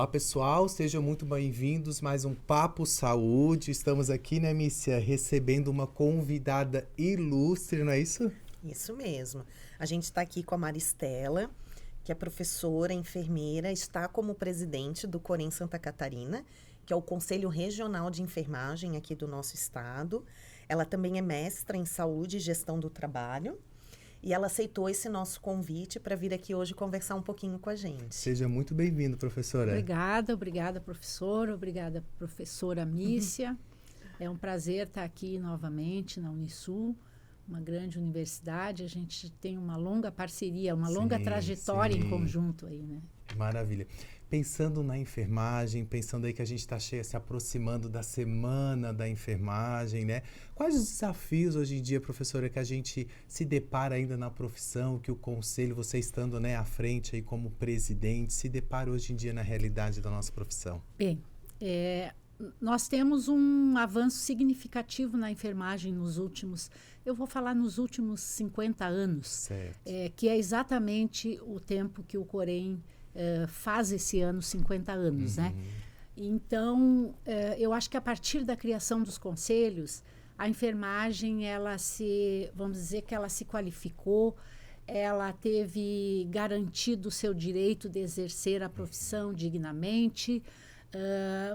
Olá pessoal, sejam muito bem-vindos a mais um Papo Saúde. Estamos aqui, né, Mícia, recebendo uma convidada ilustre, não é isso? Isso mesmo. A gente está aqui com a Maristela, que é professora, enfermeira, está como presidente do Corém Santa Catarina, que é o Conselho Regional de Enfermagem aqui do nosso estado. Ela também é mestra em Saúde e Gestão do Trabalho. E ela aceitou esse nosso convite para vir aqui hoje conversar um pouquinho com a gente. Seja muito bem-vindo, professora. Obrigada, professora. Obrigada, professora Mícia. É um prazer estar aqui novamente na Unisul, uma grande universidade. A gente tem uma longa parceria, uma longa trajetória em conjunto aí, né? Maravilha. Pensando na enfermagem, pensando aí que a gente está se aproximando da semana da enfermagem, né? Quais os desafios hoje em dia, professora, que a gente se depara ainda na profissão, que o conselho, você estando, né, à frente aí como presidente, se depara hoje em dia na realidade da nossa profissão? Bem, nós temos um avanço significativo na enfermagem nos últimos 50 anos, Certo. Que é exatamente o tempo que o Corém faz esse ano 50 anos, né? Então, eu acho que a partir da criação dos conselhos, a enfermagem, vamos dizer que ela se qualificou, ela teve garantido o seu direito de exercer a profissão dignamente,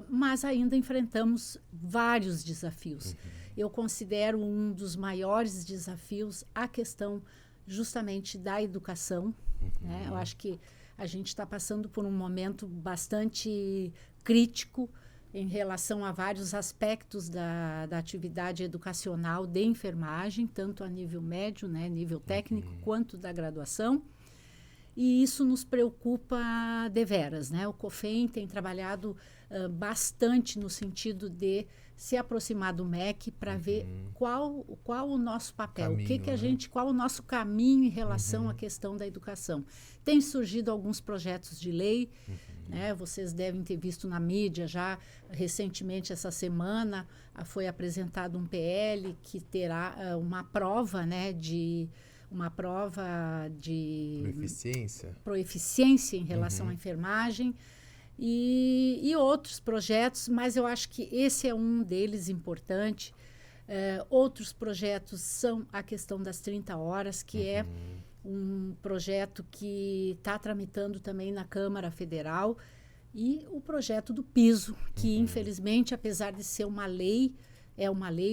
mas ainda enfrentamos vários desafios. Eu considero um dos maiores desafios a questão justamente da educação, né? Eu acho que a gente está passando por um momento bastante crítico em relação a vários aspectos da atividade educacional de enfermagem, tanto a nível médio, né, nível técnico, quanto da graduação. E isso nos preocupa deveras, né? O COFEM tem trabalhado bastante no sentido de se aproximar do MEC para ver qual o nosso papel, qual o nosso caminho em relação à questão da educação. Tem surgido alguns projetos de lei, né? Vocês devem ter visto na mídia já recentemente, essa semana, foi apresentado um PL que terá uma prova, né, de proeficiência em relação à enfermagem e outros projetos, mas eu acho que esse é um deles importante. Outros projetos são a questão das 30 horas, que é um projeto que está tramitando também na Câmara Federal, e o projeto do piso, que infelizmente, apesar de ser uma lei,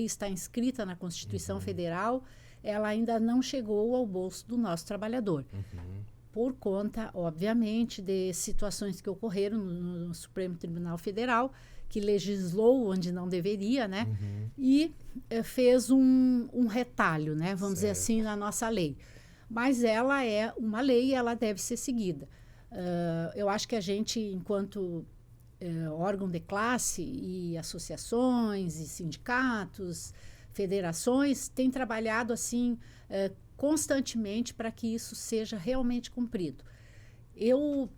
está inscrita na Constituição Federal, ela ainda não chegou ao bolso do nosso trabalhador. Por conta, obviamente, de situações que ocorreram no Supremo Tribunal Federal, que legislou onde não deveria, né? E fez um retalho, né? Vamos dizer assim, na nossa lei. Mas ela é uma lei e ela deve ser seguida. Eu acho que a gente, enquanto órgão de classe e associações e sindicatos, federações, tem trabalhado assim constantemente para que isso seja realmente cumprido. Eu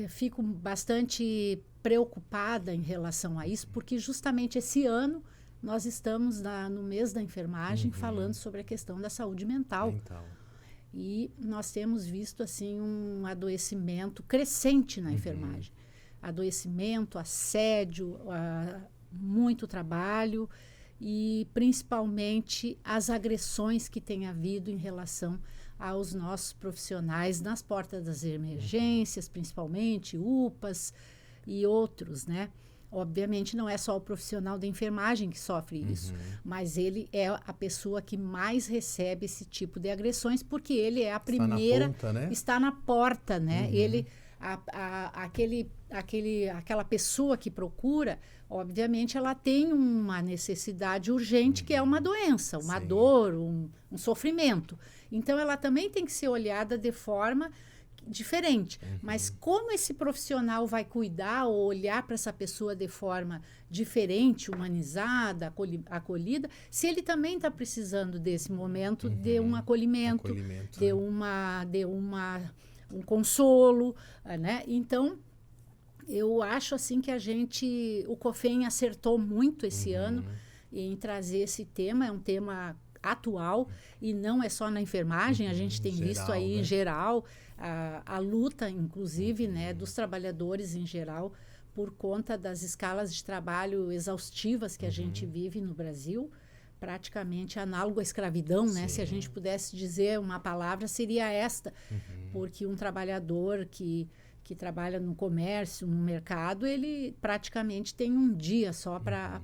fico bastante preocupada em relação a isso, porque justamente esse ano nós estamos no mês da enfermagem falando sobre a questão da saúde mental. E nós temos visto assim um adoecimento crescente na enfermagem. Adoecimento, assédio, muito trabalho e principalmente as agressões que tem havido em relação aos nossos profissionais nas portas das emergências, principalmente UPAs e outros, né? Obviamente não é só o profissional da enfermagem que sofre isso, mas ele é a pessoa que mais recebe esse tipo de agressões, porque ele é a primeira, está na ponta, né? Está na porta, né? Ele, aquela pessoa que procura, obviamente ela tem uma necessidade urgente, que é uma doença, uma dor, um sofrimento. Então ela também tem que ser olhada de forma diferente, mas como esse profissional vai cuidar ou olhar para essa pessoa de forma diferente, humanizada, acolhida, se ele também está precisando desse momento de um acolhimento, de um consolo, né? Então eu acho assim que o COFEM acertou muito esse ano em trazer esse tema. É um tema atual e não é só na enfermagem, a gente tem visto aí, né, em geral a luta, inclusive, né, dos trabalhadores em geral por conta das escalas de trabalho exaustivas que a gente vive no Brasil, praticamente análogo à escravidão, né? Se a gente pudesse dizer uma palavra, seria esta, porque um trabalhador que trabalha no comércio, no mercado, ele praticamente tem um dia só para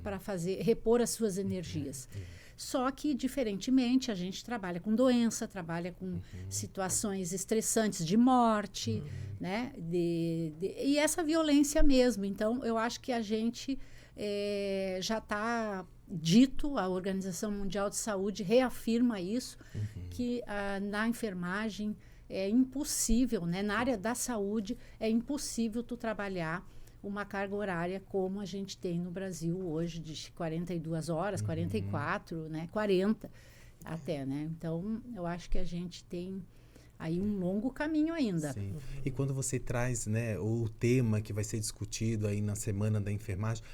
repor as suas energias. Só que, diferentemente, a gente trabalha com doença, trabalha com situações estressantes de morte, né? E essa violência mesmo. Então, eu acho que a gente já está dito, a Organização Mundial de Saúde reafirma isso, que na enfermagem é impossível, né? Na área da saúde, é impossível tu trabalhar uma carga horária como a gente tem no Brasil hoje, de 42 horas, 44, né? 40 até, né? Então, eu acho que a gente tem aí um longo caminho ainda. Sim. E quando você traz, né, o tema que vai ser discutido aí na Semana da Enfermagem,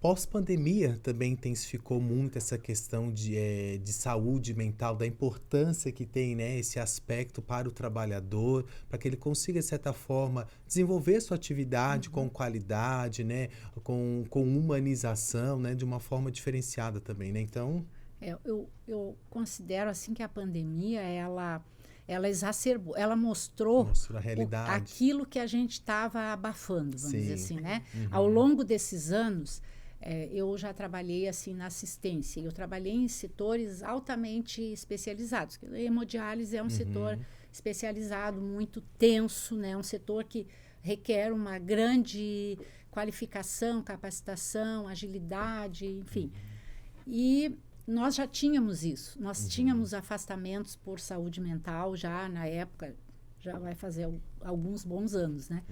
pós-pandemia também intensificou muito essa questão de saúde mental, da importância que tem, né, esse aspecto para o trabalhador, para que ele consiga, de certa forma, desenvolver sua atividade com qualidade, né, com humanização, né, de uma forma diferenciada também, né? Então... Eu considero assim que a pandemia, ela exacerbou, ela mostrou a realidade. Aquilo que a gente estava abafando, vamos dizer assim, né? Ao longo desses anos... eu já trabalhei assim na assistência. Eu trabalhei em setores altamente especializados. A hemodiálise é um setor especializado, muito tenso, né? Um setor que requer uma grande qualificação, capacitação, agilidade, enfim. E nós já tínhamos isso. Nós tínhamos afastamentos por saúde mental já na época, já vai fazer alguns bons anos, né?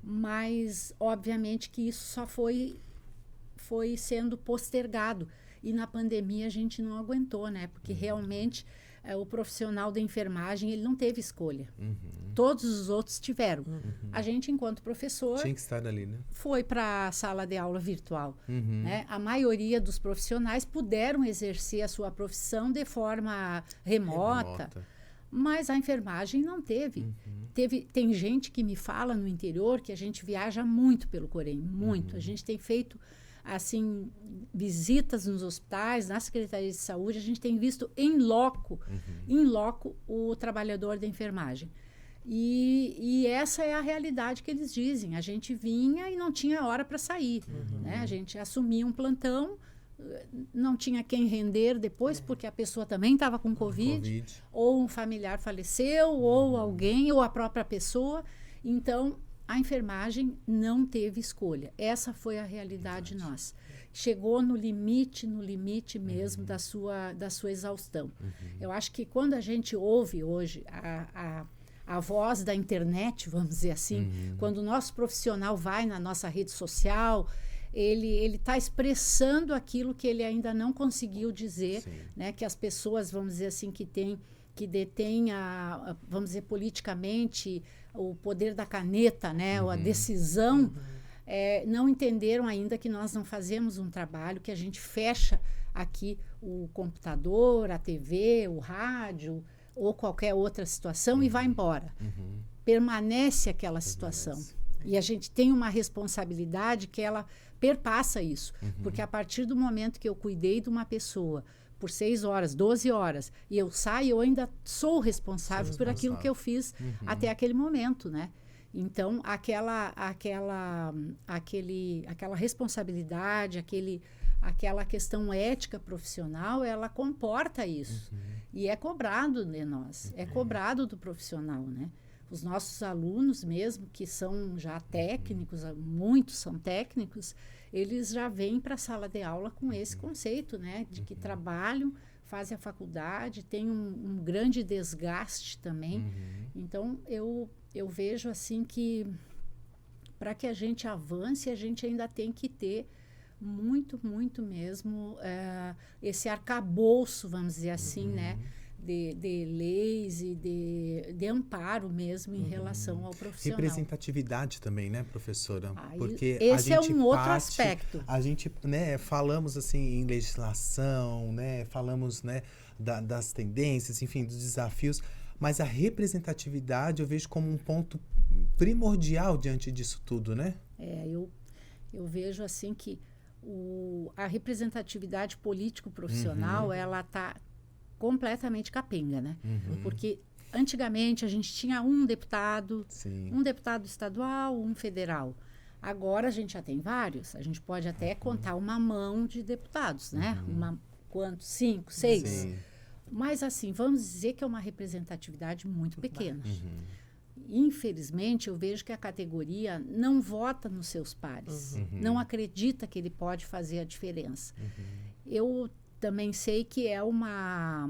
Mas, obviamente, que isso só foi sendo postergado. E na pandemia a gente não aguentou, né? Porque realmente o profissional da enfermagem, ele não teve escolha. Todos os outros tiveram. A gente, enquanto professor... Tinha que estar ali, né? Foi para a sala de aula virtual. Né? A maioria dos profissionais puderam exercer a sua profissão de forma remota. Mas a enfermagem não teve. Tem gente que me fala no interior que a gente viaja muito pelo Corém, muito. A gente tem feito assim, visitas nos hospitais, na Secretaria de Saúde, a gente tem visto em loco o trabalhador da enfermagem. E essa é a realidade que eles dizem. A gente vinha e não tinha hora para sair. Né? A gente assumia um plantão, não tinha quem render depois, porque a pessoa também estava com COVID, ou um familiar faleceu, ou alguém, ou a própria pessoa. Então, a enfermagem não teve escolha. Essa foi a realidade nossa. Chegou no limite mesmo da sua exaustão. Eu acho que quando a gente ouve hoje a voz da internet, vamos dizer assim, quando o nosso profissional vai na nossa rede social, ele está expressando aquilo que ele ainda não conseguiu dizer, né? Que as pessoas, vamos dizer assim, que detêm, vamos dizer, politicamente o poder da caneta, né? Ou a decisão, não entenderam ainda que nós não fazemos um trabalho, que a gente fecha aqui o computador, a TV, o rádio ou qualquer outra situação e vai embora. Permanece aquela situação. E a gente tem uma responsabilidade que ela perpassa isso. Porque a partir do momento que eu cuidei de uma pessoa por 6 horas, 12 horas, e eu saio, eu ainda sou responsável por aquilo que eu fiz até aquele momento, né? Então, aquela responsabilidade, aquela questão ética profissional, ela comporta isso. E é cobrado de nós, é cobrado do profissional, né? Os nossos alunos mesmo, que são já técnicos, muitos são técnicos, eles já vêm para a sala de aula com esse conceito, né? De que trabalham, fazem a faculdade, tem um grande desgaste também. Então, eu vejo assim que para que a gente avance, a gente ainda tem que ter muito mesmo esse arcabouço, vamos dizer assim, né? De leis e de amparo mesmo em relação ao profissional. Representatividade também, né, professora? Porque esse é um outro aspecto. A gente, né, falamos assim em legislação, né, falamos, né, das tendências, enfim, dos desafios, mas a representatividade eu vejo como um ponto primordial diante disso tudo, né? Eu vejo assim que a representatividade político-profissional, ela está completamente capenga, né? Porque antigamente a gente tinha um deputado estadual, um federal. Agora a gente já tem vários. A gente pode até contar uma mão de deputados, né? Quantos? 5, 6? Sim. Mas assim, vamos dizer que é uma representatividade muito pequena. Infelizmente, eu vejo que a categoria não vota nos seus pares. Não acredita que ele pode fazer a diferença. Eu também sei que é uma,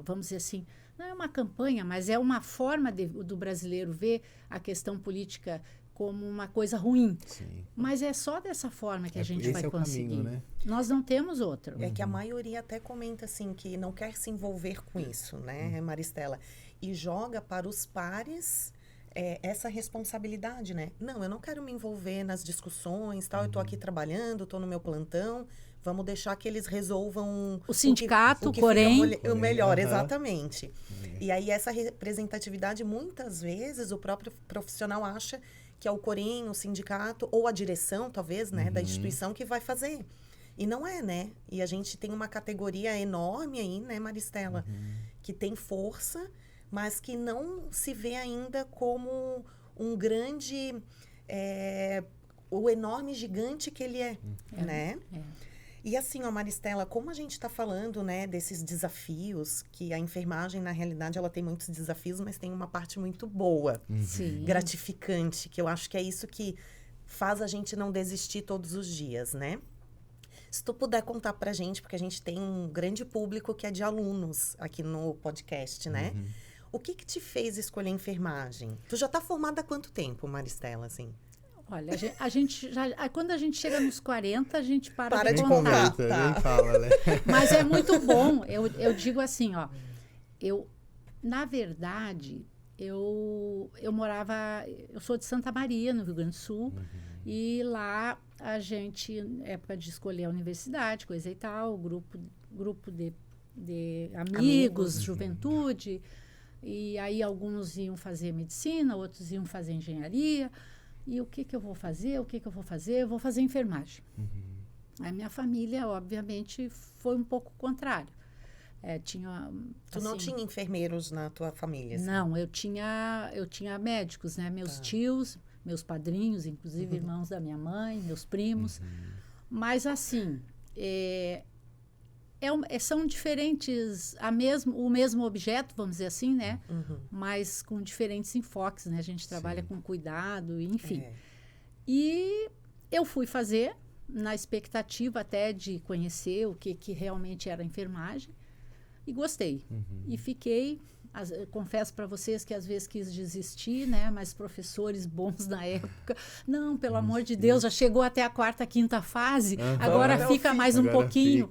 vamos dizer assim, não é uma campanha, mas é uma forma do brasileiro ver a questão política como uma coisa ruim. Sim. Mas é só dessa forma que a gente vai conseguir. Caminho, né? Nós não temos outro. É que a maioria até comenta assim que não quer se envolver com isso, né, Maristela? E joga para os pares essa responsabilidade, né? Não, eu não quero me envolver nas discussões, tal. Eu estou aqui trabalhando, estou no meu plantão. Vamos deixar que eles resolvam o sindicato, o que Corém. fica o melhor, exatamente. E aí essa representatividade, muitas vezes, o próprio profissional acha que é o Corém, o sindicato, ou a direção, talvez, né, da instituição que vai fazer. E não é, né? E a gente tem uma categoria enorme aí, né, Maristela, que tem força, mas que não se vê ainda como um grande... o enorme gigante que ele é, né? E assim, ó, Maristela, como a gente está falando, né, desses desafios, que a enfermagem, na realidade, ela tem muitos desafios, mas tem uma parte muito boa, gratificante, que eu acho que é isso que faz a gente não desistir todos os dias, né? Se tu puder contar pra gente, porque a gente tem um grande público que é de alunos aqui no podcast, né? O que te fez escolher enfermagem? Tu já tá formada há quanto tempo, Maristela, assim? Olha, a gente já, quando a gente chega nos 40, a gente para de contar. contar. Nem fala, né? Mas é muito bom. Eu digo assim, ó. Na verdade, eu sou de Santa Maria, no Rio Grande do Sul. E lá a gente, época de escolher a universidade, coisa e tal, grupo de amigos, juventude. E aí alguns iam fazer medicina, outros iam fazer engenharia. E o que eu vou fazer? Eu vou fazer enfermagem. A minha família, obviamente, foi um pouco contrário. Tu não tinha enfermeiros na tua família? Assim? Não, eu tinha médicos, né? Meus tios, meus padrinhos, inclusive irmãos da minha mãe, meus primos. Mas, assim, são diferentes, o mesmo objeto, vamos dizer assim, né? Mas com diferentes enfoques, né? A gente trabalha com cuidado, enfim. E eu fui fazer, na expectativa até de conhecer o que realmente era a enfermagem, e gostei. E fiquei, confesso para vocês que às vezes quis desistir, né? Mas professores bons na época, não, pelo amor de Deus, já chegou até a 4ª, 5ª fase, agora fica mais um pouquinho.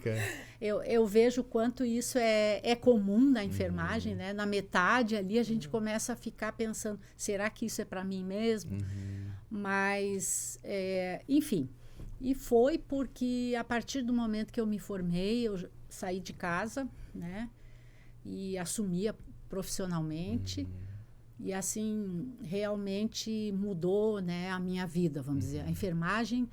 Eu vejo o quanto isso é comum na enfermagem, né? Na metade ali a gente começa a ficar pensando, será que isso é para mim mesmo? Mas, enfim, e foi porque a partir do momento que eu me formei, eu saí de casa, né? E assumia profissionalmente. E assim, realmente mudou, né, a minha vida, vamos dizer. A enfermagem,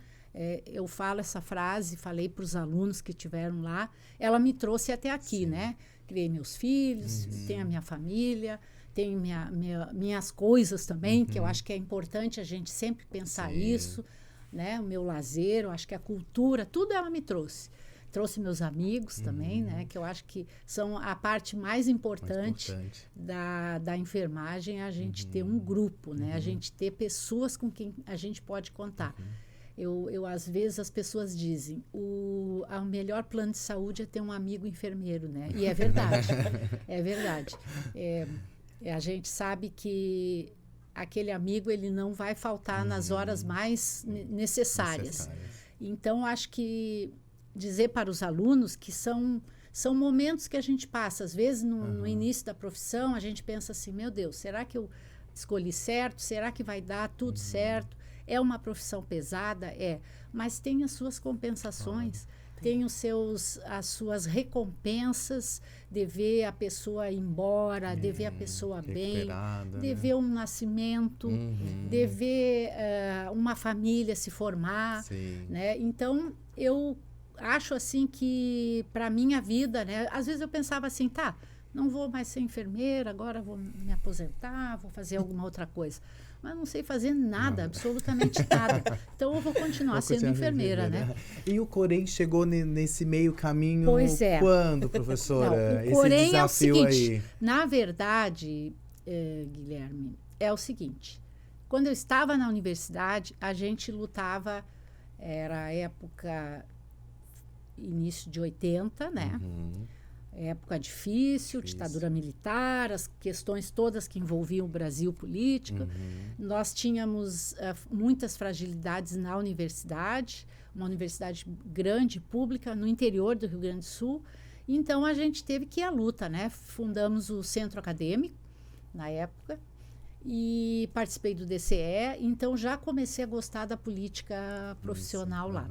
eu falo essa frase, falei para os alunos que estiveram lá, ela me trouxe até aqui, né? Criei meus filhos, tenho a minha família, tenho minhas coisas também, que eu acho que é importante a gente sempre pensar isso, né? O meu lazer, eu acho que a cultura, tudo ela me trouxe. Trouxe meus amigos também, né? Que eu acho que são a parte mais importante. Da enfermagem, a gente ter um grupo, né? A gente ter pessoas com quem a gente pode contar. Às vezes as pessoas dizem, o melhor plano de saúde é ter um amigo enfermeiro, né? E é verdade, é verdade. A gente sabe que aquele amigo, ele não vai faltar nas horas mais necessárias. Então, acho que dizer para os alunos que são momentos que a gente passa. Às vezes, no início da profissão, a gente pensa assim, meu Deus, será que eu escolhi certo? Será que vai dar tudo certo? É uma profissão pesada? Mas tem as suas compensações. tem as suas recompensas de ver a pessoa ir embora, de ver a pessoa bem, de ver um nascimento, de ver uma família se formar, né? Então, eu acho assim que para minha vida, né? Às vezes eu pensava assim, tá, não vou mais ser enfermeira, agora vou me aposentar, vou fazer alguma outra coisa. Mas não sei fazer nada, absolutamente nada. Então, eu vou continuar sendo enfermeira, né? E o Corém chegou nesse meio caminho quando, professora? Não, o Corém esse desafio é o seguinte, aí. na verdade, Guilherme, é o seguinte. Quando eu estava na universidade, a gente lutava, era a época, início de 80, né? Época difícil, ditadura militar, as questões todas que envolviam o Brasil político. Nós tínhamos muitas fragilidades na universidade, uma universidade grande, pública, no interior do Rio Grande do Sul. Então, a gente teve que ir à luta, né? Fundamos o Centro Acadêmico, na época, e participei do DCE. Então, já comecei a gostar da política profissional lá.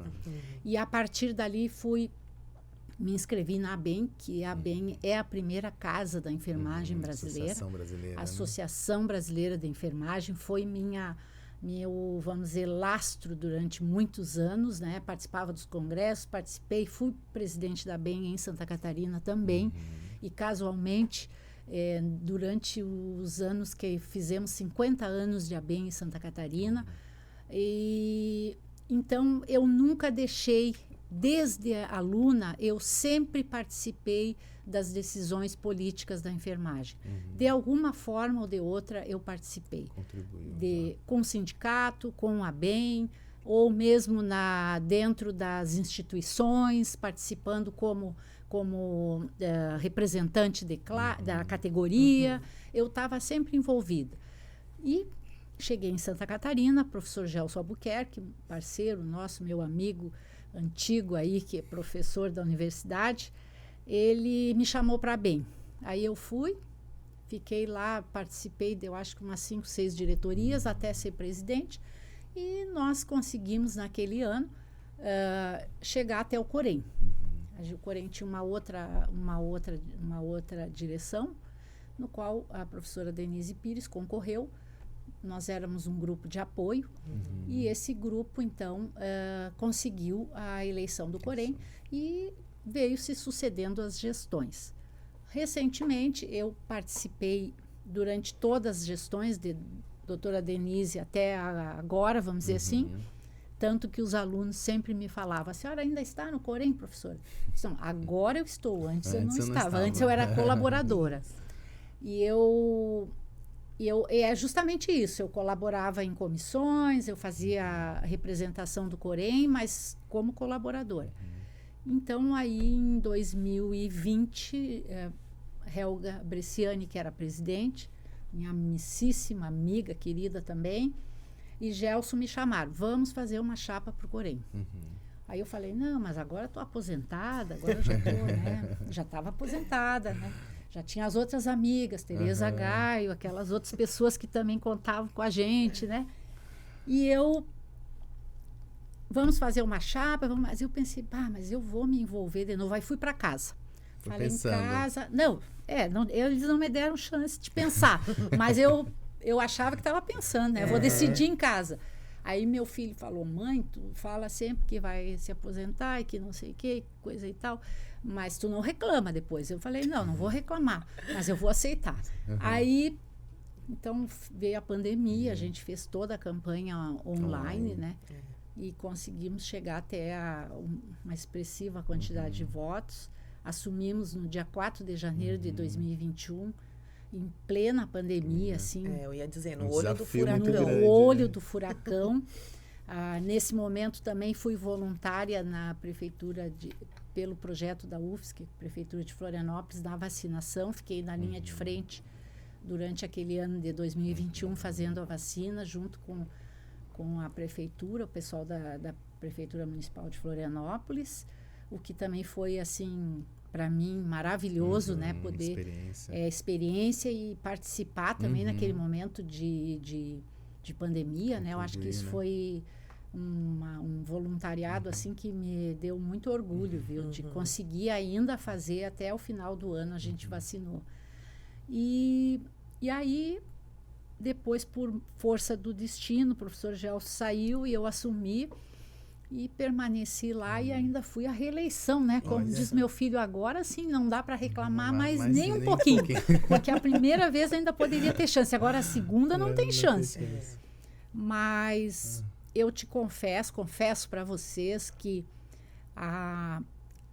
E, a partir dali, me inscrevi na ABEM, que a ABEM é a primeira casa da enfermagem brasileira. A Associação Brasileira de Enfermagem foi meu, vamos dizer, lastro durante muitos anos, né? Participava dos congressos, fui presidente da ABEM em Santa Catarina também. E casualmente, durante os anos que fizemos 50 anos de ABEM em Santa Catarina, então eu nunca deixei. Desde aluna, eu sempre participei das decisões políticas da enfermagem. De alguma forma ou de outra, eu participei. Contribuiu. Com o sindicato, com a ABEM, ou mesmo dentro das instituições, participando como representante da categoria. Eu estava sempre envolvida. E cheguei em Santa Catarina, professor Gelson Albuquerque, parceiro nosso, meu amigo antigo aí, que é professor da universidade, ele me chamou para a ABEM. Aí eu fui, fiquei lá, participei de, eu acho que umas 5, 6 diretorias, até ser presidente, e nós conseguimos, naquele ano, chegar até o Corém. O Corém tinha uma outra direção, no qual a professora Denise Pires concorreu. Nós éramos um grupo de apoio e esse grupo, então, conseguiu a eleição do Corém e veio se sucedendo as gestões. Recentemente, eu participei durante todas as gestões de doutora Denise até agora, vamos dizer assim, tanto que os alunos sempre me falavam, a senhora ainda está no Corém, professora? Então, agora eu estou, antes eu não estava. Antes eu era colaboradora. E é justamente isso, eu colaborava em comissões, eu fazia a representação do Corém, mas como colaboradora. Então, aí em 2020, Helga Bresciani, que era presidente, minha amicíssima amiga, querida também, e Gelson me chamaram, vamos fazer uma chapa para o Corém. Aí eu falei, não, mas agora estou aposentada, agora eu já estou, né? Já estava aposentada, né? Já tinha as outras amigas, Tereza Gaio, aquelas outras pessoas que também contavam com a gente, né? E vamos fazer uma chapa, mas eu pensei, mas eu vou me envolver de novo. Aí fui para casa. Falei pensando. Em casa. Não, eles não me deram chance de pensar, mas eu achava que estava pensando, né? Eu vou decidir em casa. Aí meu filho falou, mãe, tu fala sempre que vai se aposentar e que não sei o que, coisa e tal, mas tu não reclama depois. Eu falei, não vou reclamar, mas eu vou aceitar. Aí, então, veio a pandemia, a gente fez toda a campanha online, né? E conseguimos chegar até uma expressiva quantidade de votos. Assumimos no dia 4 de janeiro de 2021, em plena pandemia, assim. Eu ia dizer, no olho do furacão. No olho do furacão. Nesse momento também fui voluntária na prefeitura, pelo projeto da UFSC, Prefeitura de Florianópolis, na vacinação. Fiquei na linha de frente durante aquele ano de 2021, fazendo a vacina, junto com a prefeitura, o pessoal da Prefeitura Municipal de Florianópolis, o que também foi, assim, para mim, maravilhoso, né? Poder experiência e participar também naquele momento de pandemia, né? Eu acho que isso foi um voluntariado assim que me deu muito orgulho, viu? De conseguir ainda fazer até o final do ano, a gente vacinou. E aí, depois, por força do destino, o professor Gelson saiu e eu assumi e permaneci lá e ainda fui à reeleição, né? Como diz meu filho agora, sim, não dá para reclamar, mas nem um pouquinho. Porque a primeira vez ainda poderia ter chance, agora a segunda não tem chance. Mas eu te confesso para vocês que a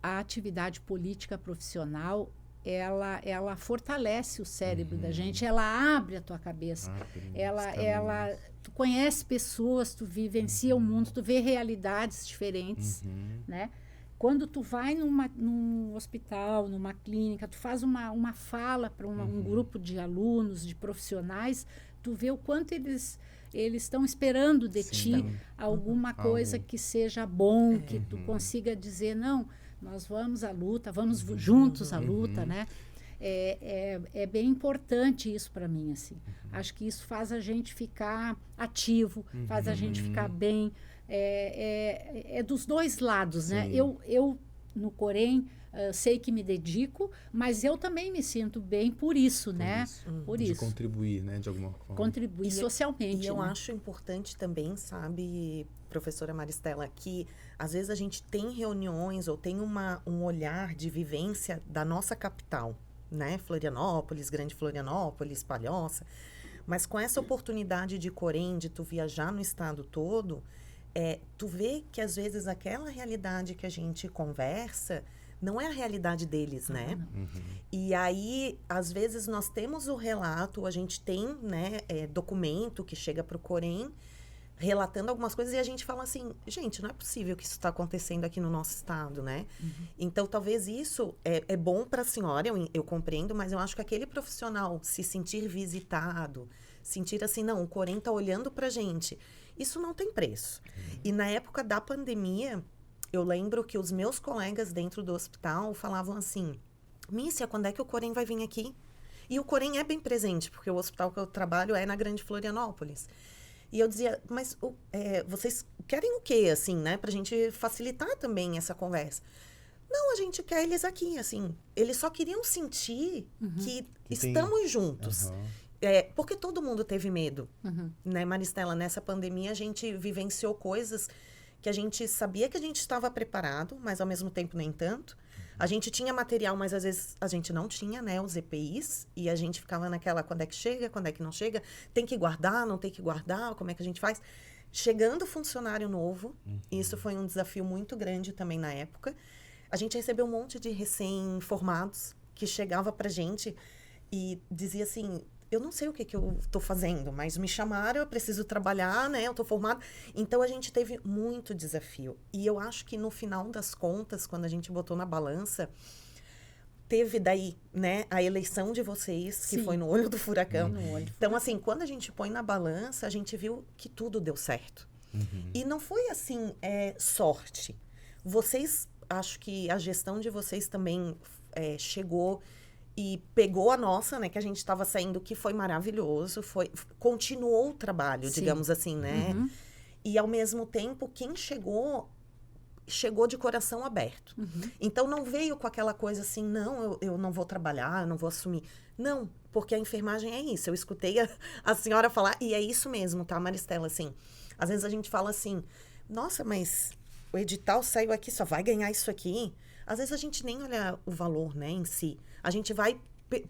atividade política profissional, ela fortalece o cérebro da gente, ela abre a tua cabeça, tu conhece pessoas, tu vivencia o mundo, tu vê realidades diferentes, né? Quando tu vai num hospital, numa clínica, tu faz uma fala para um grupo de alunos, de profissionais, tu vê o quanto eles estão esperando de ti alguma coisa que seja bom, que tu consiga dizer, não, nós vamos à luta, vamos juntos à luta, né? É bem importante isso para mim, assim. Acho que isso faz a gente ficar ativo, faz a gente ficar bem. É dos dois lados, né? Eu no Corém, sei que me dedico, mas eu também me sinto bem por isso, né? Por de isso. contribuir, né? De alguma forma. Contribuir socialmente. E eu né? acho importante também, sabe, professora Maristela, que às vezes a gente tem reuniões ou tem um olhar de vivência da nossa capital, né? Florianópolis, Grande Florianópolis, Palhoça. Mas com essa oportunidade de Corém, de tu viajar no estado todo, tu vê que às vezes aquela realidade que a gente conversa não é a realidade deles, né? E aí, às vezes, nós temos o relato, a gente tem, né, documento que chega para o Corém relatando algumas coisas e a gente fala assim, gente, não é possível que isso está acontecendo aqui no nosso estado, né? Então, talvez isso é bom para a senhora, eu compreendo, mas eu acho que aquele profissional se sentir visitado, sentir assim, não, o Corém está olhando para a gente, isso não tem preço. E na época da pandemia, eu lembro que os meus colegas dentro do hospital falavam assim, Mícia, quando é que o Corém vai vir aqui? E o Corém é bem presente, porque o hospital que eu trabalho é na Grande Florianópolis. E eu dizia, mas vocês querem o quê, assim, né? Pra gente facilitar também essa conversa. Não, a gente quer eles aqui, assim. Eles só queriam sentir que estamos juntos. Porque todo mundo teve medo, né, Maristela? Nessa pandemia, a gente vivenciou coisas que a gente sabia que a gente estava preparado, mas ao mesmo tempo nem tanto. A gente tinha material, mas às vezes a gente não tinha, né, os EPIs, e a gente ficava naquela, quando é que chega, quando é que não chega, tem que guardar, não tem que guardar, como é que a gente faz? Chegando funcionário novo, isso foi um desafio muito grande também na época, a gente recebeu um monte de recém-formados que chegava pra gente e dizia assim, eu não sei o que eu tô fazendo, mas me chamaram, eu preciso trabalhar, né? Eu tô formada. Então, a gente teve muito desafio. E eu acho que no final das contas, quando a gente botou na balança, teve daí, né, a eleição de vocês, que foi no olho do furacão. Então, assim, quando a gente põe na balança, a gente viu que tudo deu certo. E não foi, assim, sorte. Vocês, acho que a gestão de vocês também chegou e pegou a nossa, né, que a gente estava saindo, que foi maravilhoso, continuou o trabalho, digamos assim, né? E, ao mesmo tempo, quem chegou de coração aberto. Então, não veio com aquela coisa assim, não, eu não vou trabalhar, eu não vou assumir. Não, porque a enfermagem é isso. Eu escutei a senhora falar, e é isso mesmo, tá, Maristela? Assim, às vezes a gente fala assim, nossa, mas o edital saiu aqui, só vai ganhar isso aqui. Às vezes a gente nem olha o valor, né, em si. A gente vai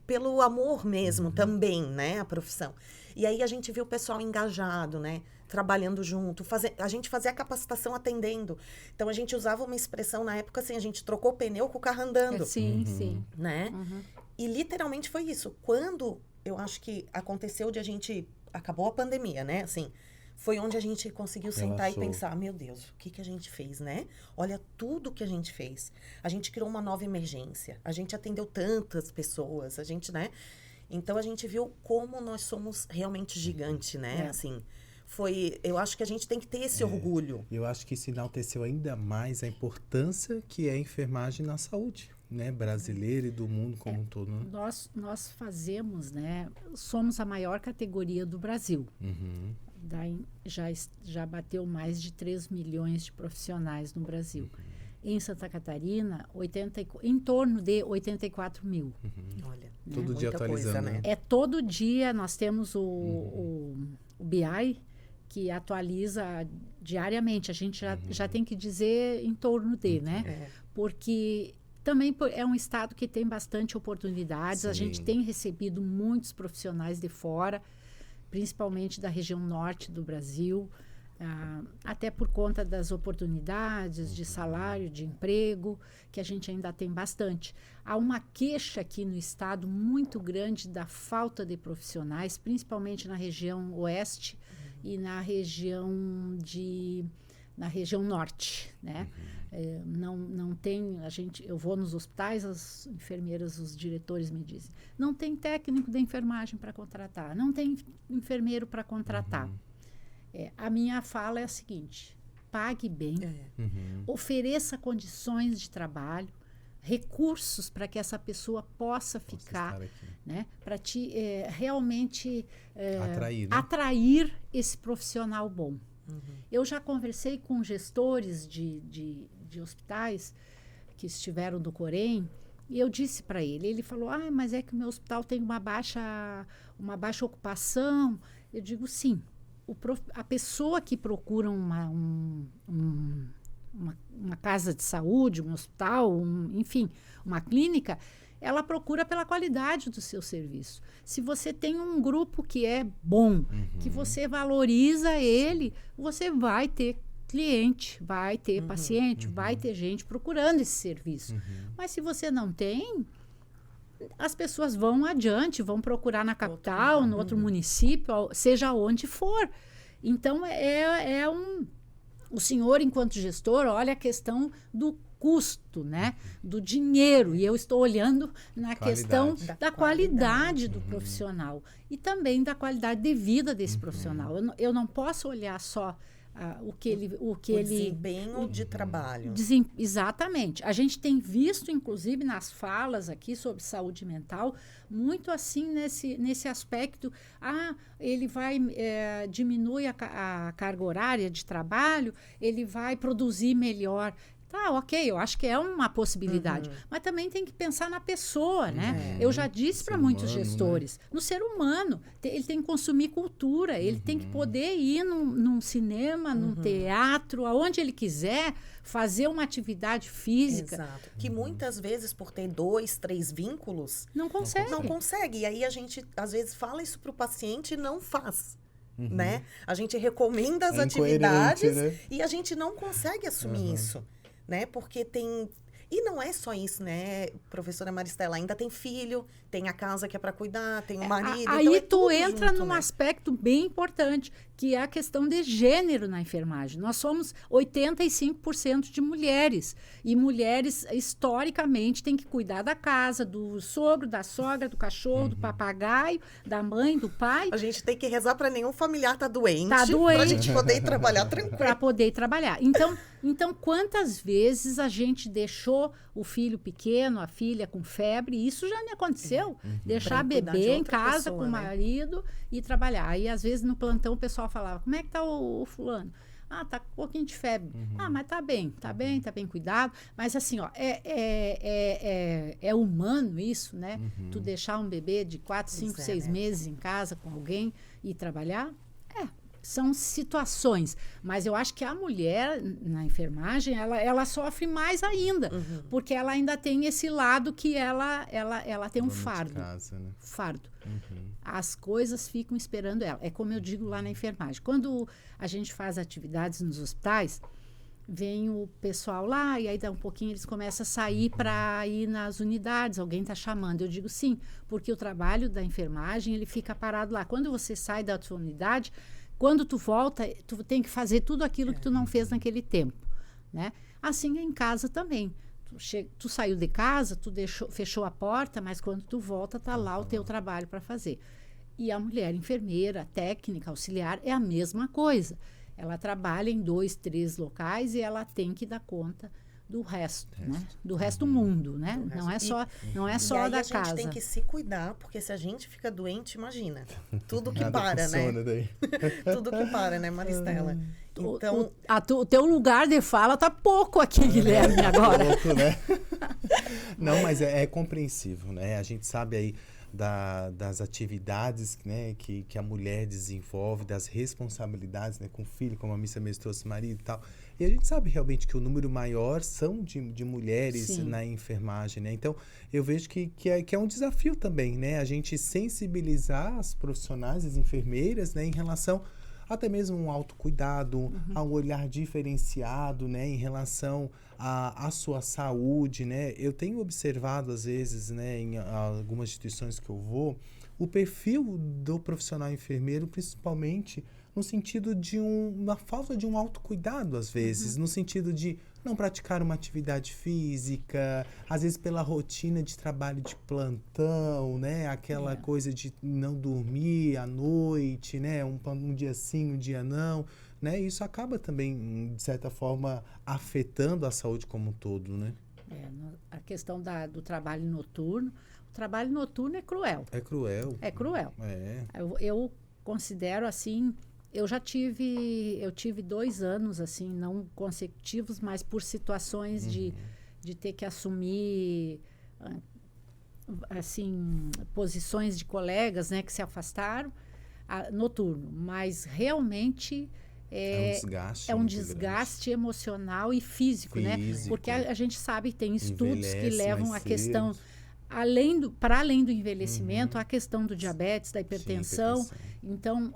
pelo amor mesmo também, né, a profissão. E aí a gente viu o pessoal engajado, né, trabalhando junto, a gente fazia a capacitação atendendo. Então a gente usava uma expressão na época assim, a gente trocou pneu com o carro andando. Sim. Né? E literalmente foi isso. Quando eu acho que aconteceu de a gente... Acabou a pandemia, né? Assim, foi onde a gente conseguiu sentar e pensar, meu Deus, o que a gente fez, né? Olha tudo que a gente fez. A gente criou uma nova emergência. A gente atendeu tantas pessoas. A gente, né? Então, a gente viu como nós somos realmente gigante, né? Assim, eu acho que a gente tem que ter esse orgulho. Eu acho que isso enalteceu ainda mais a importância que é a enfermagem na saúde, né? Brasileira e do mundo como um todo. Né? Nós fazemos, né? Somos a maior categoria do Brasil. já bateu mais de 3 milhões de profissionais no Brasil. Em Santa Catarina, em torno de 84 mil. Olha, Todo dia atualizando, coisa, né? É todo dia, nós temos o BI, que atualiza diariamente. A gente já tem que dizer em torno de, né? Porque também é um estado que tem bastante oportunidades. Sim. A gente tem recebido muitos profissionais de fora, principalmente da região norte do Brasil, até por conta das oportunidades de salário, de emprego, que a gente ainda tem bastante. Há uma queixa aqui no estado muito grande da falta de profissionais, principalmente na região oeste e na região norte, né? Não tem, eu vou nos hospitais, as enfermeiras, os diretores me dizem, não tem técnico de enfermagem para contratar, não tem enfermeiro para contratar. A minha fala é a seguinte: pague bem, ofereça condições de trabalho, recursos para que essa pessoa possa ficar, né? Para te realmente atrair esse profissional bom. Eu já conversei com gestores de hospitais que estiveram no Corém e eu disse para ele falou, mas é que o meu hospital tem uma baixa ocupação. Eu digo, sim, a pessoa que procura uma casa de saúde, um hospital, enfim, uma clínica, ela procura pela qualidade do seu serviço. Se você tem um grupo que é bom, que você valoriza ele, você vai ter cliente, vai ter paciente, vai ter gente procurando esse serviço. Mas se você não tem, as pessoas vão adiante, vão procurar na capital, no outro município, seja onde for. Então, o senhor, enquanto gestor, olha a questão do custo, né? Do dinheiro. E eu estou olhando na questão da qualidade do profissional e também da qualidade de vida desse profissional. Eu não posso olhar só o desempenho de trabalho. Exatamente. A gente tem visto, inclusive, nas falas aqui sobre saúde mental, muito assim nesse aspecto. Ele vai diminuir a carga horária de trabalho, ele vai produzir melhor. Tá, ok, eu acho que é uma possibilidade. Mas também tem que pensar na pessoa, né? Eu já disse para muitos gestores, né? No ser humano, ele tem que consumir cultura, ele tem que poder ir num cinema, num teatro, aonde ele quiser, fazer uma atividade física. Exato. Que muitas vezes, por ter 2, 3 vínculos... Não consegue. Não consegue. E aí a gente, às vezes, fala isso para o paciente e não faz. Né? A gente recomenda as atividades, né? E a gente não consegue assumir isso. Né? Porque tem... E não é só isso, né, professora Maristela? Ainda tem filho, tem a casa que é para cuidar, tem o marido. Aí então tu entra junto, num aspecto bem importante, que é a questão de gênero na enfermagem. Nós somos 85% de mulheres. E mulheres, historicamente, têm que cuidar da casa, do sogro, da sogra, do cachorro, do papagaio, da mãe, do pai. A gente tem que rezar para nenhum familiar estar doente. Tá doente. Para a gente poder ir trabalhar tranquilo. Para poder trabalhar. Então, quantas vezes a gente deixou o filho pequeno, a filha com febre? Isso já me aconteceu. Deixar a bebê em casa com o marido e trabalhar. Aí, às vezes, no plantão, o pessoal falava, como é que tá o fulano? Tá com um pouquinho de febre. Mas tá bem cuidado. Mas assim, é humano isso, né? Tu deixar um bebê de 4, 5, 6 meses em casa com alguém e trabalhar? São situações, mas eu acho que a mulher na enfermagem, ela sofre mais ainda, porque ela ainda tem esse lado que ela tem um fardo. Casa, né? Fardo. As coisas ficam esperando ela. É como eu digo lá na enfermagem. Quando a gente faz atividades nos hospitais, vem o pessoal lá e aí dá um pouquinho, eles começam a sair para ir nas unidades, alguém está chamando. Eu digo sim, porque o trabalho da enfermagem, ele fica parado lá. Quando você sai da sua unidade, quando tu volta, tu tem que fazer tudo aquilo que tu não fez naquele tempo, né? Assim é em casa também. Tu saiu de casa, tu fechou a porta, mas quando tu volta, tá lá o teu trabalho para fazer. E a mulher enfermeira, técnica, auxiliar, é a mesma coisa. Ela trabalha em 2, 3 locais e ela tem que dar conta do resto, né? Do resto do mundo, né? Do Não é resto. só, não é E só aí da a gente casa. tem que se cuidar, porque se a gente fica doente, imagina. Tudo que Nada para, né? funciona daí. Tudo que para, né, Maristela? Então, O teu lugar de fala tá pouco aqui, Guilherme, agora. Louco, né? Não, mas é compreensível, né? A gente sabe aí das atividades, né, que a mulher desenvolve, das responsabilidades, né, com o filho, como a Missa mesmo trouxe marido e tal. E a gente sabe realmente que o número maior são de mulheres Sim. na enfermagem, né? Então, eu vejo que é um desafio também, né? A gente sensibilizar as profissionais, as enfermeiras, né, em relação até mesmo um autocuidado, a um olhar diferenciado, né, em relação à sua saúde, né? Eu tenho observado, às vezes, né, em algumas instituições que eu vou, o perfil do profissional enfermeiro, principalmente no sentido de uma falta de um autocuidado, às vezes, no sentido de não praticar uma atividade física, às vezes pela rotina de trabalho de plantão, né? Aquela coisa de não dormir à noite, né? Um dia sim, um dia não, né? Isso acaba também, de certa forma, afetando a saúde como um todo, né? A questão do trabalho noturno. O trabalho noturno é cruel. É cruel. É cruel. É. Eu considero assim. Eu tive 2 anos, assim, não consecutivos, mas por situações de ter que assumir, assim, posições de colegas, né, que se afastaram, noturno. Mas realmente É um um muito desgaste emocional e físico, né? Físico. Porque a gente sabe, tem estudos que Envelhece levam mais a questão, cedo. para além do envelhecimento, a questão do diabetes, da hipertensão. Sim, hipertensão. Então,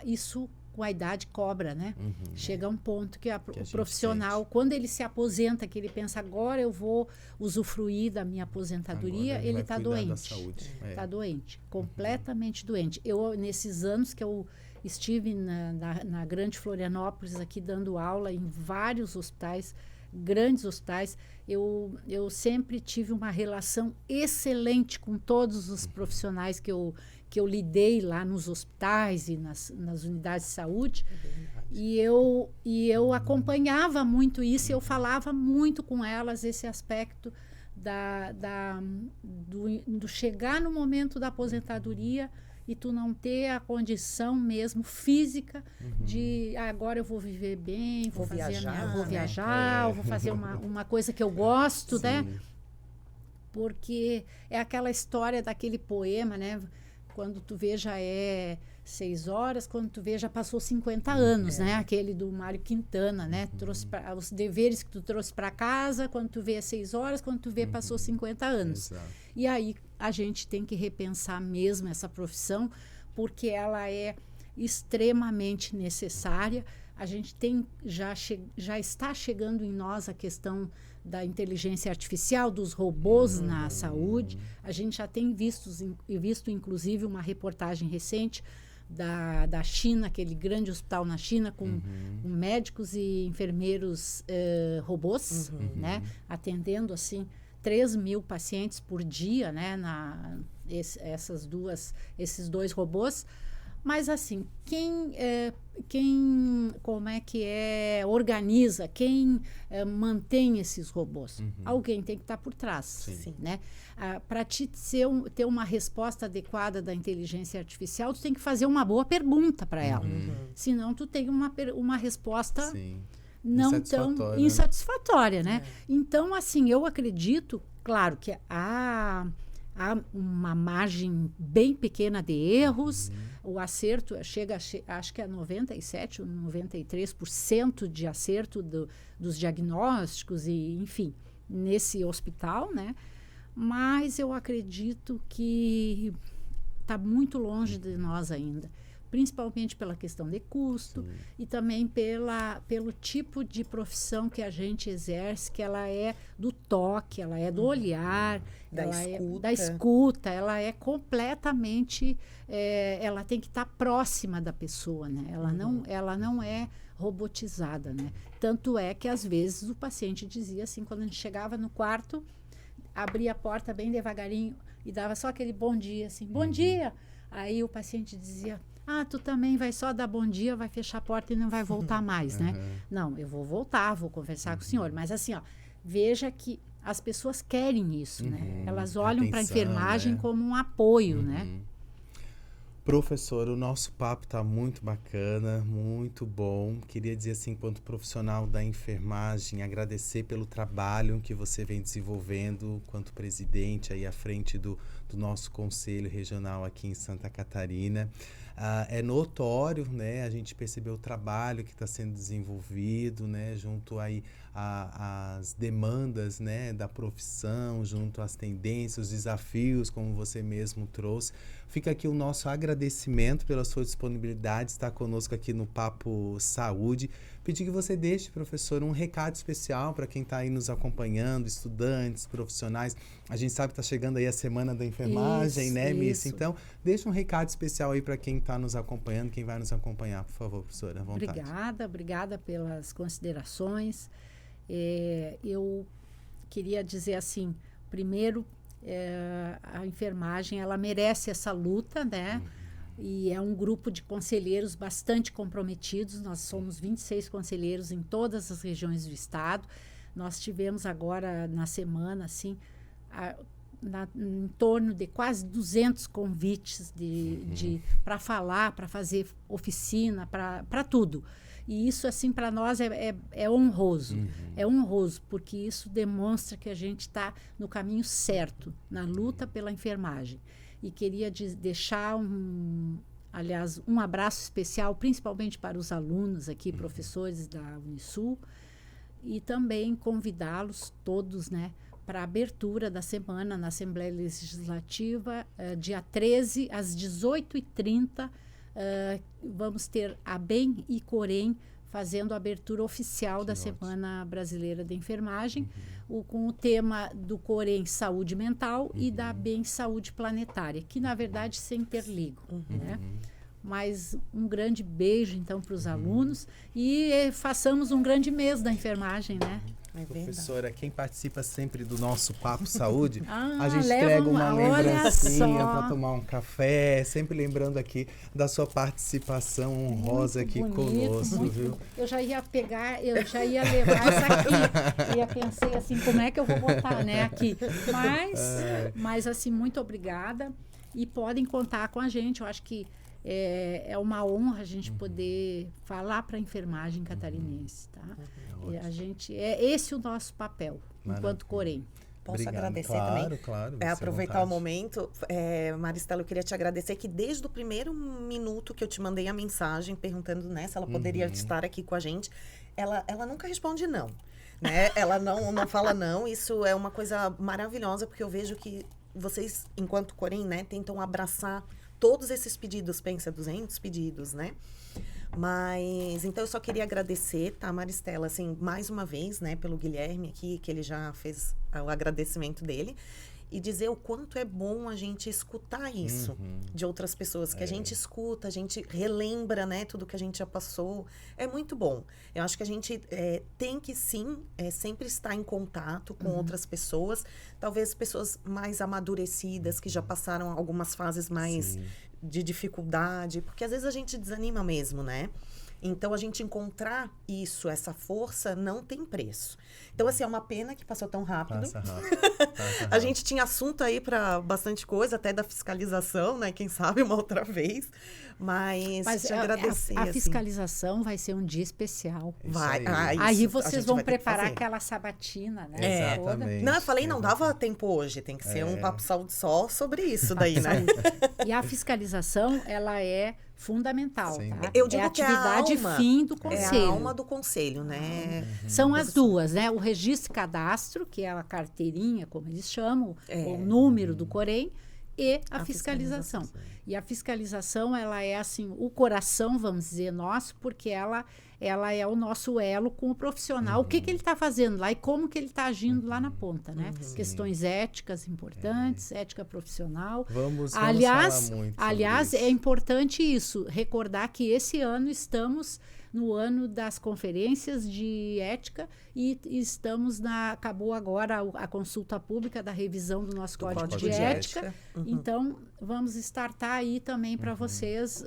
isso com a idade cobra, né? Chega um ponto que a o gente profissional, sente. quando ele se aposenta, que ele pensa, agora eu vou usufruir da minha aposentadoria, Agora ele vai está cuidar da doente. saúde. Está doente, completamente doente. Eu, nesses anos que eu estive na Grande Florianópolis, aqui dando aula em vários hospitais, grandes hospitais, eu sempre tive uma relação excelente com todos os profissionais que eu lidei lá nos hospitais e nas unidades de saúde. E eu acompanhava muito isso, eu falava muito com elas esse aspecto do chegar no momento da aposentadoria e tu não ter a condição mesmo física de agora eu vou viver bem, vou viajar, vou fazer uma coisa que eu gosto, né? Porque é aquela história daquele poema, né? Quando tu vê já é 6 horas, quando tu vê já passou 50 anos, né? Aquele do Mário Quintana, né? Trouxe os deveres que tu trouxe para casa, quando tu vê é 6 horas, quando tu vê passou 50 anos. Exato. E aí a gente tem que repensar mesmo essa profissão, porque ela é extremamente necessária. A gente já está chegando em nós a questão da inteligência artificial, dos robôs na saúde. A gente já tem visto, inclusive, uma reportagem recente da China, aquele grande hospital na China, com médicos e enfermeiros robôs, né? Atendendo, assim, 3.000 pacientes por dia, né? Esses 2 robôs. Mas, assim, quem como é que organiza, quem mantém esses robôs? Alguém tem que estar por trás, Sim. né? Para ter uma resposta adequada da inteligência artificial, tu tem que fazer uma boa pergunta para ela. Senão, tu tem uma resposta Sim. não tão insatisfatória, né? Então, assim, eu acredito, claro, que há uma margem bem pequena de erros, o acerto chega acho que a 97% ou 93% de acerto dos diagnósticos, e enfim, nesse hospital, né? Mas eu acredito que está muito longe de nós ainda, principalmente pela questão de custo e também pelo tipo de profissão que a gente exerce, que ela é do toque, ela é do olhar, da escuta, ela é completamente, ela tem que estar próxima da pessoa, né? Ela não é robotizada, né? Tanto é que às vezes o paciente dizia assim, quando a gente chegava no quarto, abria a porta bem devagarinho e dava só aquele bom dia, assim, bom dia. Aí o paciente dizia, tu também vai só dar bom dia, vai fechar a porta e não vai voltar mais, né? Não, eu vou voltar, vou conversar com o senhor. Mas assim, veja que as pessoas querem isso, né? Elas olham para a Atenção, enfermagem né? como um apoio, né? Professor, o nosso papo está muito bacana, muito bom. Queria dizer assim, enquanto profissional da enfermagem, agradecer pelo trabalho que você vem desenvolvendo enquanto presidente aí à frente do nosso Conselho Regional aqui em Santa Catarina. É notório, né? A gente percebeu o trabalho que está sendo desenvolvido, né? Junto aí às demandas, né? Da profissão, junto às tendências, os desafios, como você mesmo trouxe. Fica aqui o nosso agradecimento pela sua disponibilidade de estar conosco aqui no Papo Saúde. Pedir que você deixe, professor, um recado especial para quem está aí nos acompanhando, estudantes, profissionais. A gente sabe que está chegando aí a Semana da Enfermagem, né, Miss? Então, deixa um recado especial aí para quem está nos acompanhando, quem vai nos acompanhar, por favor, professora, à vontade. Obrigada pelas considerações. Eu queria dizer assim, primeiro, a enfermagem, ela merece essa luta, né? E é um grupo de conselheiros bastante comprometidos. Nós somos 26 conselheiros em todas as regiões do estado. Nós tivemos agora, na semana, assim, em torno de quase 200 convites para falar, para fazer oficina, para tudo. E isso, assim, para nós é honroso. É honroso, porque isso demonstra que a gente está no caminho certo, na luta pela enfermagem. E queria deixar um abraço especial, principalmente para os alunos aqui, professores da Unisul, e também convidá-los todos, né, para a abertura da semana na Assembleia Legislativa, dia 13, às 18h30, vamos ter a ABEM e Corém fazendo a abertura oficial da Semana Brasileira de Enfermagem, com o tema do Corém Saúde Mental e da ABEM Saúde Planetária, que na verdade se interligam, né? Mas um grande beijo então para os alunos e façamos um grande mês da enfermagem, né? Professora, quem participa sempre do nosso Papo Saúde, a gente leva entrega uma lembrancinha só. para tomar um café, sempre lembrando aqui da sua participação honrosa Muito aqui bonito, conosco, muito viu? bonito. Eu já ia pegar, eu já ia levar essa aqui. Eu pensei assim, como é que eu vou botar, né, aqui? Mas assim, muito obrigada. E podem contar com a gente. Eu acho que é uma honra a gente poder falar para a enfermagem catarinense, tá? E a gente, esse o nosso papel, enquanto Corém. Posso Obrigado. agradecer Claro, também? Claro, Aproveitar o momento. Maristela, eu queria te agradecer que desde o primeiro minuto que eu te mandei a mensagem perguntando, né, se ela poderia estar aqui com a gente, ela nunca responde não. Né? Ela não fala não. Isso é uma coisa maravilhosa, porque eu vejo que vocês, enquanto Corém, né, tentam abraçar todos esses pedidos. Pensa, 200 pedidos, né? Mas, então, eu só queria agradecer, tá, Maristela, assim, mais uma vez, né, pelo Guilherme aqui, que ele já fez o agradecimento dele, e dizer o quanto é bom a gente escutar isso de outras pessoas, que a gente escuta, a gente relembra, né, tudo que a gente já passou. É muito bom. Eu acho que a gente tem que, sim, sempre estar em contato com outras pessoas, talvez pessoas mais amadurecidas, que já passaram algumas fases mais de dificuldade, porque às vezes a gente desanima mesmo, né? Então, a gente encontrar isso, essa força, não tem preço. Então, assim, é uma pena que passou tão rápido. Passa rápido. A gente tinha assunto aí para bastante coisa, até da fiscalização, né? Quem sabe uma outra vez. Mas te agradecer. A fiscalização vai ser um dia especial. Vai. Aí vocês vão preparar aquela sabatina, né? Exatamente. Não, eu falei, não dava tempo hoje. Tem que ser um papo saúde só sobre isso daí, né? E a fiscalização, ela é fundamental, tá? Eu digo a atividade alma, fim do conselho. É a alma do conselho, né? São as duas, né? O registro e cadastro, que é a carteirinha, como eles chamam, o número do Corém, e a fiscalização. E a fiscalização, ela é assim, o coração, vamos dizer, nosso, porque ela é o nosso elo com o profissional. O que ele está fazendo lá e como que ele está agindo lá na ponta, né? Questões éticas importantes, ética profissional. Vamos aliás, falar muito aliás, sobre isso. é importante isso, recordar que esse ano estamos no ano das conferências de ética e estamos acabou agora a consulta pública da revisão do nosso Código de Ética. Então, vamos startar aí também para vocês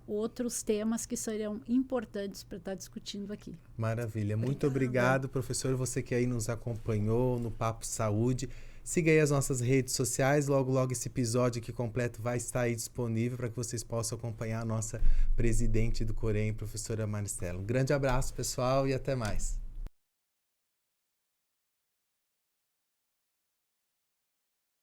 outros temas que serão importantes para estar discutindo aqui. Maravilha. Muito obrigado, professor. Você que aí nos acompanhou no Papo Saúde. Siga aí as nossas redes sociais. Logo, logo esse episódio aqui completo vai estar aí disponível para que vocês possam acompanhar a nossa presidente do Corém, professora Maristela. Um grande abraço, pessoal, e até mais.